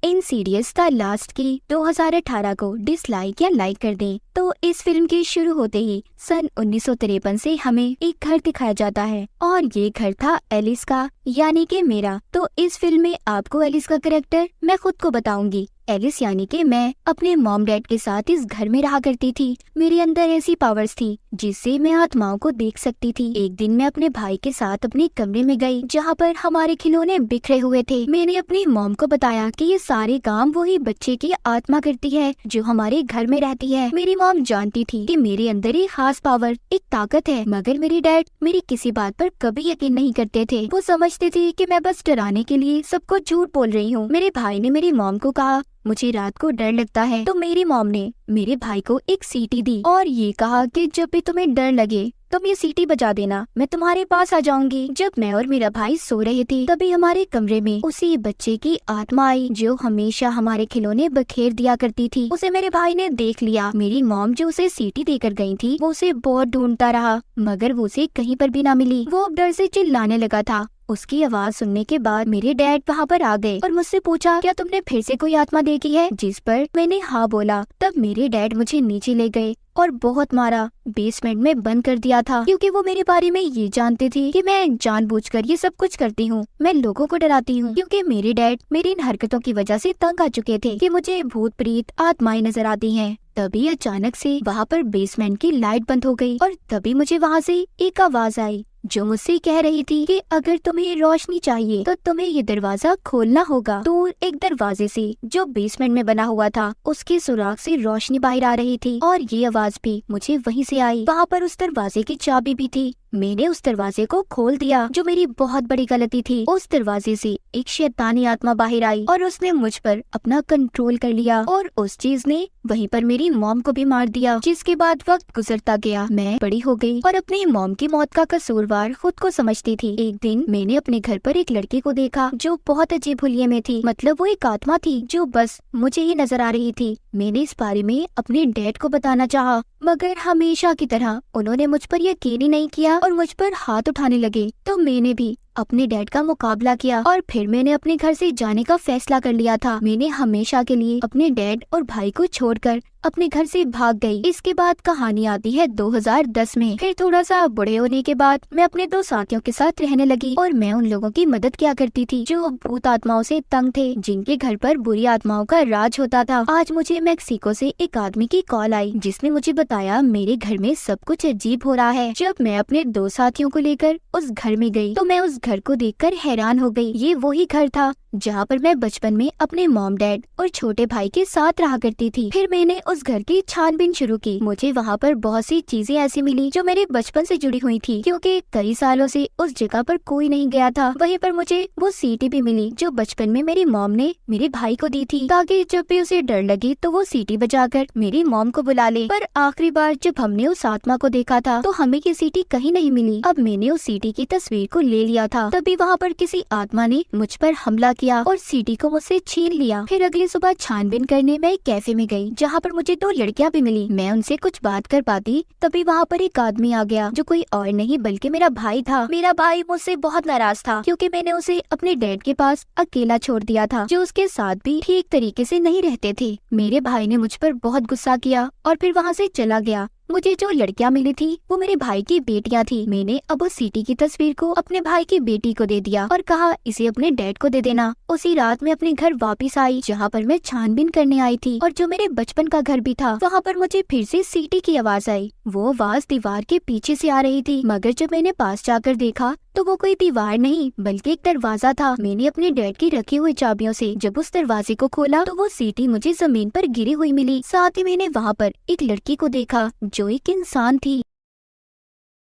Insidious the last की 2018 को dislike या लाइक कर दें। तो इस फिल्म के शुरू होते ही सन 1953 से हमें एक घर दिखाया जाता है और ये घर था एलिस का, यानी कि मेरा। तो इस फिल्म में आपको एलिस का कैरेक्टर मैं खुद को बताऊंगी। एलिस यानी कि मैं अपने मॉम डैड के साथ इस घर में रहा करती थी। मेरे अंदर ऐसी पावर्स थी जिससे मैं आत्माओं को देख सकती थी। एक दिन मैं अपने भाई के साथ अपने कमरे में गई जहाँ पर हमारे खिलौने बिखरे हुए थे। मैंने अपनी मॉम को बताया कि ये सारे काम वही बच्चे की आत्मा करती है जो हमारे घर में रहती है। मेरी मॉम जानती थी कि मेरे अंदर एक खास पावर, एक ताकत है, मगर मेरे डैड मेरी किसी बात पर कभी यकीन नहीं करते थे। वो समझते थे कि मैं बस डराने के लिए सबको झूठ बोल रही हूँ। मेरे भाई ने मेरी मॉम को कहा मुझे रात को डर लगता है, तो मेरी मॉम ने मेरे भाई को एक सीटी दी और ये कहा कि जब भी तुम्हें डर लगे तुम ये सीटी बजा देना, मैं तुम्हारे पास आ जाऊंगी। जब मैं और मेरा भाई सो रहे थे तभी हमारे कमरे में उसी बच्चे की आत्मा आई जो हमेशा हमारे खिलौने बखेर दिया करती थी। उसे मेरे भाई ने देख लिया। मेरी मॉम जो उसे सीटी देकर गई थी वो उसे बहुत ढूंढता रहा मगर वो उसे कहीं पर भी ना मिली। वो डर से चिल्लाने लगा था। उसकी आवाज सुनने के बाद मेरे डैड वहाँ पर आ गए और मुझसे पूछा क्या तुमने फिर से कोई आत्मा देखी है, जिस पर मैंने हाँ बोला। तब मेरे डैड मुझे नीचे ले गए और बहुत मारा। बेसमेंट में बंद कर दिया था क्योंकि वो मेरे बारे में ये जानते थे कि मैं जानबूझकर ये सब कुछ करती हूँ। मैं लोगों को डराती हूँ क्योंकि मेरे डैड मेरी इन हरकतों की वजह से तंग आ चुके थे कि मुझे भूत प्रेत आत्माएं नजर आती हैं। तभी अचानक से वहाँ पर बेसमेंट की लाइट बंद हो गई और तभी मुझे वहाँ से एक आवाज आई जो मुझसे कह रही थी कि अगर तुम्हें रोशनी चाहिए तो तुम्हें ये दरवाजा खोलना होगा। दूर एक दरवाजे से जो बेसमेंट में बना हुआ था उसके सुराख से रोशनी बाहर आ रही थी और ये आवाज भी मुझे वहीं से आई। वहाँ पर उस दरवाजे की चाबी भी थी। मैंने उस दरवाजे को खोल दिया जो मेरी बहुत बड़ी गलती थी। उस दरवाजे से एक शैतानी आत्मा बाहर आई और उसने मुझ पर अपना कंट्रोल कर लिया और उस चीज ने वहीं पर मेरी मॉम को भी मार दिया। जिसके बाद वक्त गुजरता गया, मैं बड़ी हो गई और अपनी मॉम की मौत का कसूरवार खुद को समझती थी। एक दिन मैंने अपने घर पर एक लड़की को देखा जो बहुत अजीब हुलिये में थी। मतलब वो एक आत्मा थी जो बस मुझे ही नजर आ रही थी। मैंने इस बारे में अपने डैड को बताना चाहा मगर हमेशा की तरह उन्होंने मुझ पर यकीन ही नहीं किया और मुझ पर हाथ उठाने लगे। तो मैंने भी अपने डैड का मुकाबला किया और फिर मैंने अपने घर से जाने का फैसला कर लिया था। मैंने हमेशा के लिए अपने डैड और भाई को छोड़कर अपने घर से भाग गई। इसके बाद कहानी आती है 2010 में। फिर थोड़ा सा बड़े होने के बाद मैं अपने दो साथियों के साथ रहने लगी और मैं उन लोगों की मदद किया करती थी जो भूत आत्माओं से तंग थे, जिनके घर पर बुरी आत्माओं का राज होता था। आज मुझे मैक्सिको से एक आदमी की कॉल आई जिसने मुझे बताया मेरे घर में सब कुछ अजीब हो रहा है। जब मैं अपने दो साथियों को लेकर उस घर में गई तो मैं उस घर को देखकर हैरान हो गई। ये वही घर था जहाँ पर मैं बचपन में अपने मॉम डैड और छोटे भाई के साथ रहा करती थी। फिर मैंने उस घर की छानबीन शुरू की। मुझे वहाँ पर बहुत सी चीजें ऐसी मिली जो मेरे बचपन से जुड़ी हुई थी क्योंकि कई सालों से उस जगह पर कोई नहीं गया था। वहीं पर मुझे वो सीटी भी मिली जो बचपन में मेरी मॉम ने मेरे भाई को दी थी ताकि जब भी उसे डर लगे तो वो सीटी बजाकर मेरी मॉम को बुला ले। पर आखिरी बार जब हमने उस आत्मा को देखा था तो हमें ये सीटी कहीं नहीं मिली। अब मैंने उस सीटी की तस्वीर को ले लिया था। तभी वहाँ पर किसी आत्मा ने मुझ पर हमला किया और सीटी को मुझसे छीन लिया। फिर अगली सुबह छानबीन करने मैं एक कैफे में गई जहाँ पर मुझे दो लड़कियाँ भी मिली। मैं उनसे कुछ बात कर पाती तभी वहाँ पर एक आदमी आ गया जो कोई और नहीं बल्कि मेरा भाई था। मेरा भाई मुझसे बहुत नाराज था क्योंकि मैंने उसे अपने डैड के पास अकेला छोड़ दिया था जो उसके साथ भी ठीक तरीके से नहीं रहते थे। मेरे भाई ने मुझ पर बहुत गुस्सा किया और फिर वहाँ से चला गया। मुझे जो लड़कियां मिली थी वो मेरे भाई की बेटियां थी। मैंने अब उस सीटी की तस्वीर को अपने भाई की बेटी को दे दिया और कहा इसे अपने डैड को दे देना। उसी रात मैं अपने घर वापस आई जहाँ पर मैं छानबीन करने आई थी और जो मेरे बचपन का घर भी था वहाँ पर मुझे फिर से सीटी की आवाज आई। वो आवाज दीवार के पीछे से आ रही थी मगर जब मैंने पास जाकर देखा तो वो कोई दीवार नहीं बल्कि एक दरवाजा था। मैंने अपने डैड की रखी हुई चाबियों से जब उस दरवाजे को खोला तो वो सीटी मुझे जमीन पर गिरी हुई मिली। साथ ही मैंने वहाँ पर एक लड़की को देखा जो एक इंसान थी।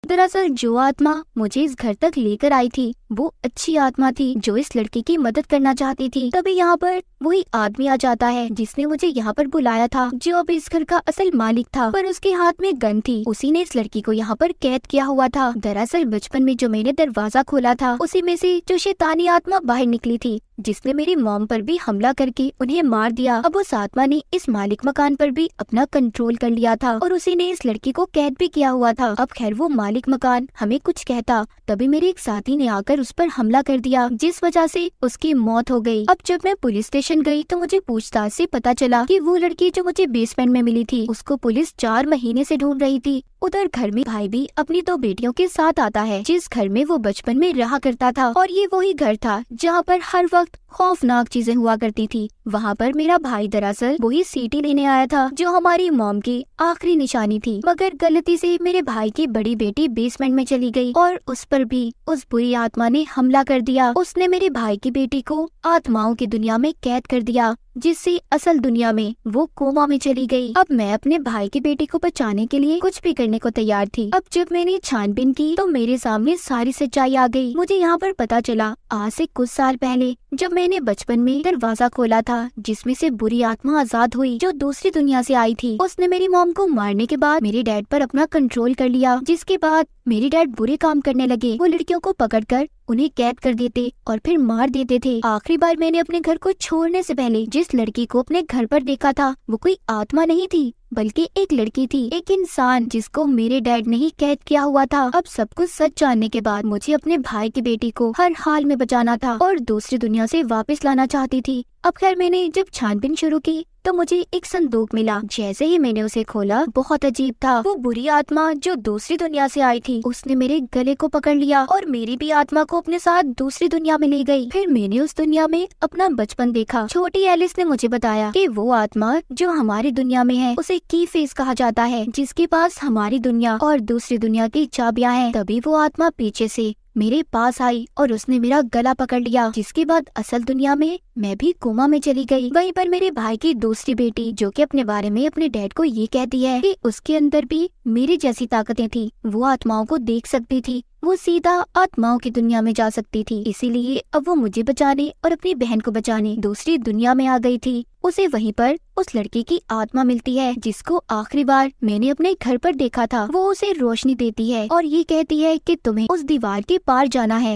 दरअसल जो आत्मा मुझे इस घर तक लेकर आई थी वो अच्छी आत्मा थी जो इस लड़की की मदद करना चाहती थी। तभी यहाँ पर वही आदमी आ जाता है जिसने मुझे यहाँ पर बुलाया था, जो अब इस घर का असल मालिक था, पर उसके हाथ में गन थी। उसी ने इस लड़की को यहाँ पर कैद किया हुआ था। दरअसल बचपन में जो मैंने दरवाजा खोला था उसी में से जो शैतानी आत्मा बाहर निकली थी जिसने मेरी मॉम पर भी हमला करके उन्हें मार दिया। अब उस आत्मा ने इस मालिक मकान पर भी अपना कंट्रोल कर लिया था और उसी ने इस लड़की को कैद भी किया हुआ था। अब खैर वो मालिक मकान हमें कुछ कहता तभी मेरे एक साथी ने आकर आकर उस पर हमला कर दिया, जिस वजह से उसकी मौत हो गई। अब जब मैं पुलिस स्टेशन गई तो मुझे पूछताछ से पता चला कि वो लड़की जो मुझे बेसमेंट में मिली थी उसको पुलिस 4 महीने से ढूंढ रही थी। उधर घर में भाई भी अपनी 2 बेटियों के साथ आता है, जिस घर में वो बचपन में रहा करता था, और ये वही घर था जहाँ पर हर वक्त खौफनाक चीजें हुआ करती थी। वहाँ पर मेरा भाई दरअसल वही सीटी लेने आया था जो हमारी मॉम की आखिरी निशानी थी, मगर गलती से मेरे भाई की बड़ी बेटी बेसमेंट में चली गई और उस पर भी उस बुरी आत्मा ने हमला कर दिया। उसने मेरे भाई की बेटी को आत्माओं की दुनिया में कैद कर दिया, जिससे असल दुनिया में वो कोमा में चली गई। अब मैं अपने भाई की बेटी को बचाने के लिए कुछ भी करने को तैयार थी। अब जब मैंने छानबीन की तो मेरे सामने सारी सच्चाई आ गई। मुझे यहाँ पर पता चला आज से कुछ साल पहले जब मैंने बचपन में दरवाजा खोला था जिसमें से बुरी आत्मा आजाद हुई जो दूसरी दुनिया से आई थी। उसने मेरी मॉम को मारने के बाद मेरे डैड पर अपना कंट्रोल कर लिया, जिसके बाद मेरे डैड बुरे काम करने लगे। वो लड़कियों को पकड़कर उन्हें कैद कर देते और फिर मार देते थे। आखिरी बार मैंने अपने घर को छोड़ने से पहले जिस लड़की को अपने घर पर देखा था वो कोई आत्मा नहीं थी बल्कि एक लड़की थी, एक इंसान जिसको मेरे डैड ने ही कैद किया हुआ था। अब सब कुछ सच जानने के बाद मुझे अपने भाई की बेटी को हर हाल में बचाना था और दूसरी दुनिया से वापस लाना चाहती थी। अब खैर मैंने जब छानबीन शुरू की तो मुझे एक संदूक मिला। जैसे ही मैंने उसे खोला बहुत अजीब था। वो बुरी आत्मा जो दूसरी दुनिया से आई थी उसने मेरे गले को पकड़ लिया और मेरी भी आत्मा को अपने साथ दूसरी दुनिया में ले गई। फिर मैंने उस दुनिया में अपना बचपन देखा। छोटी एलिस ने मुझे बताया कि वो आत्मा जो हमारी दुनिया में है उसे की फेस कहा जाता है, जिसके पास हमारी दुनिया और दूसरी दुनिया की चाबियां हैं। तभी वो आत्मा पीछे से मेरे पास आई और उसने मेरा गला पकड़ लिया, जिसके बाद असल दुनिया में मैं भी कोमा में चली गई। वहीं पर मेरे भाई की दूसरी बेटी जो कि अपने बारे में अपने डैड को ये कहती है कि उसके अंदर भी मेरी जैसी ताकतें थी, वो आत्माओं को देख सकती थी, वो सीधा आत्माओं की दुनिया में जा सकती थी। इसीलिए अब वो मुझे बचाने और अपनी बहन को बचाने दूसरी दुनिया में आ गई थी। उसे वहीं पर उस लड़की की आत्मा मिलती है जिसको आखिरी बार मैंने अपने घर पर देखा था। वो उसे रोशनी देती है और ये कहती है कि तुम्हें उस दीवार के पार जाना है।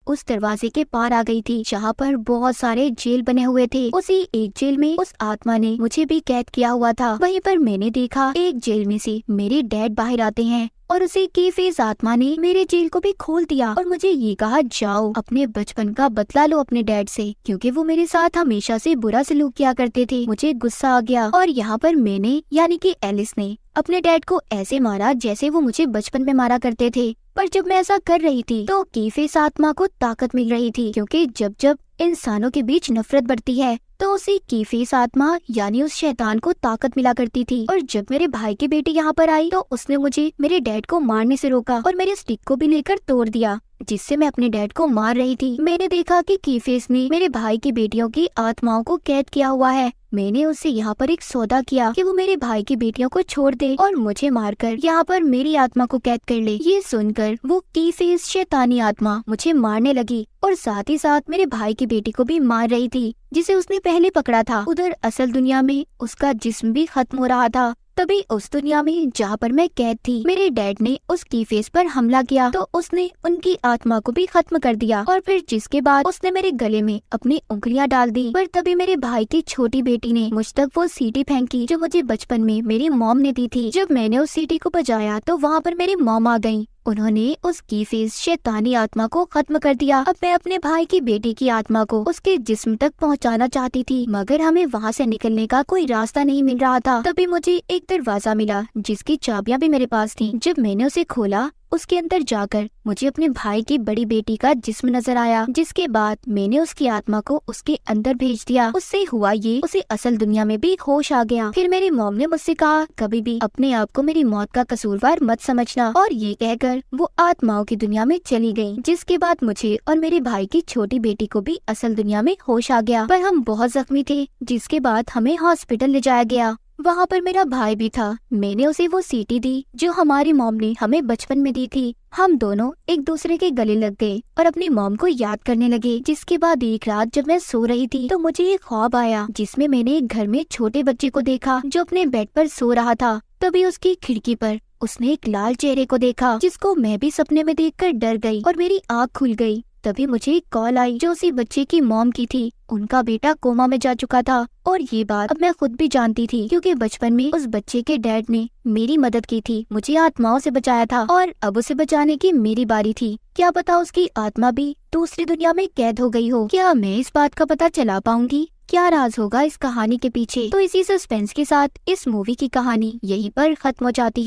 उस दरवाजे के पार आ गई थी जहाँ पर बहुत सारे जेल बने हुए थे। उसी एक जेल में उस आत्मा ने मुझे भी कैद किया हुआ था। वहीं पर मैंने देखा एक जेल में से मेरे डैड बाहर आते हैं और उसी की फेस आत्मा ने मेरे जेल को भी खोल दिया और मुझे ये कहा जाओ अपने बचपन का बदला लो अपने डैड से, क्योंकि वो मेरे साथ हमेशा से बुरा सलूक किया करते थे। मुझे गुस्सा आ गया और यहाँ पर मैंने यानी कि एलिस ने अपने डैड को ऐसे मारा जैसे वो मुझे बचपन में मारा करते थे। पर जब मैं ऐसा कर रही थी तो कीफेस आत्मा को ताकत मिल रही थी, क्योंकि जब जब इंसानों के बीच नफरत बढ़ती है तो उसी कीफेस आत्मा यानी उस शैतान को ताकत मिला करती थी। और जब मेरे भाई की बेटी यहाँ पर आई तो उसने मुझे मेरे डैड को मारने से रोका और मेरे स्टिक को भी लेकर तोड़ दिया जिससे मैं अपने डैड को मार रही थी। मैंने देखा कि कीफेस ने मेरे भाई की बेटियों की आत्माओं को कैद किया हुआ है। मैंने उससे यहाँ पर एक सौदा किया कि वो मेरे भाई की बेटियों को छोड़ दे और मुझे मारकर यहाँ पर मेरी आत्मा को कैद कर ले। ये सुनकर वो कीफेस शैतानी आत्मा मुझे मारने लगी और साथ ही साथ मेरे भाई की बेटी को भी मार रही थी जिसे उसने पहले पकड़ा था। उधर असल दुनिया में उसका जिस्म भी खत्म हो रहा था। तभी उस दुनिया में जहाँ पर मैं कैद थी मेरे डैड ने उस कीफेस पर हमला किया तो उसने उनकी आत्मा को भी खत्म कर दिया और फिर जिसके बाद उसने मेरे गले में अपनी उंगलियां डाल दी। पर तभी मेरे भाई की छोटी बेटी ने मुझ तक वो सीटी फेंकी जो मुझे बचपन में मेरी मॉम ने दी थी। जब मैंने उस सीटी को बजाया तो वहाँ पर मेरी मॉम आ गयी। उन्होंने उस कीफेस शैतानी आत्मा को खत्म कर दिया। अब मैं अपने भाई की बेटी की आत्मा को उसके जिस्म तक पहुंचाना चाहती थी, मगर हमें वहां से निकलने का कोई रास्ता नहीं मिल रहा था। तभी मुझे एक दरवाजा मिला जिसकी चाबियां भी मेरे पास थी। जब मैंने उसे खोला उसके अंदर जाकर मुझे अपने भाई की बड़ी बेटी का जिस्म नजर आया, जिसके बाद मैंने उसकी आत्मा को उसके अंदर भेज दिया। उससे हुआ ये उसे असल दुनिया में भी होश आ गया। फिर मेरी मॉम ने मुझसे कहा कभी भी अपने आप को मेरी मौत का कसूरवार मत समझना, और ये कहकर वो आत्माओं की दुनिया में चली गई। जिसके बाद मुझे और मेरे भाई की छोटी बेटी को भी असल दुनिया में होश आ गया, पर हम बहुत जख्मी थे। जिसके बाद हमें हॉस्पिटल ले जाया गया। वहाँ पर मेरा भाई भी था। मैंने उसे वो सीटी दी जो हमारी मॉम ने हमें बचपन में दी थी। हम दोनों एक दूसरे के गले लग गए और अपनी मॉम को याद करने लगे। जिसके बाद एक रात जब मैं सो रही थी तो मुझे एक ख्वाब आया जिसमें मैंने एक घर में छोटे बच्चे को देखा जो अपने बेड पर सो रहा था। तभी उसकी खिड़की पर उसने एक लाल चेहरे को देखा जिसको मैं भी सपने में देखकर डर गई और मेरी आँख खुल गई। तभी मुझे एक कॉल आई जो उसी बच्चे की मॉम की थी। उनका बेटा कोमा में जा चुका था और ये बात अब मैं खुद भी जानती थी क्योंकि बचपन में उस बच्चे के डैड ने मेरी मदद की थी, मुझे आत्माओं से बचाया था और अब उसे बचाने की मेरी बारी थी। क्या पता उसकी आत्मा भी दूसरी दुनिया में कैद हो गई हो। क्या मैं इस बात का पता चला पाऊंगी? क्या राज होगा इस कहानी के पीछे? तो इसी सस्पेंस के साथ इस मूवी की कहानी यहीं पर खत्म हो जाती है।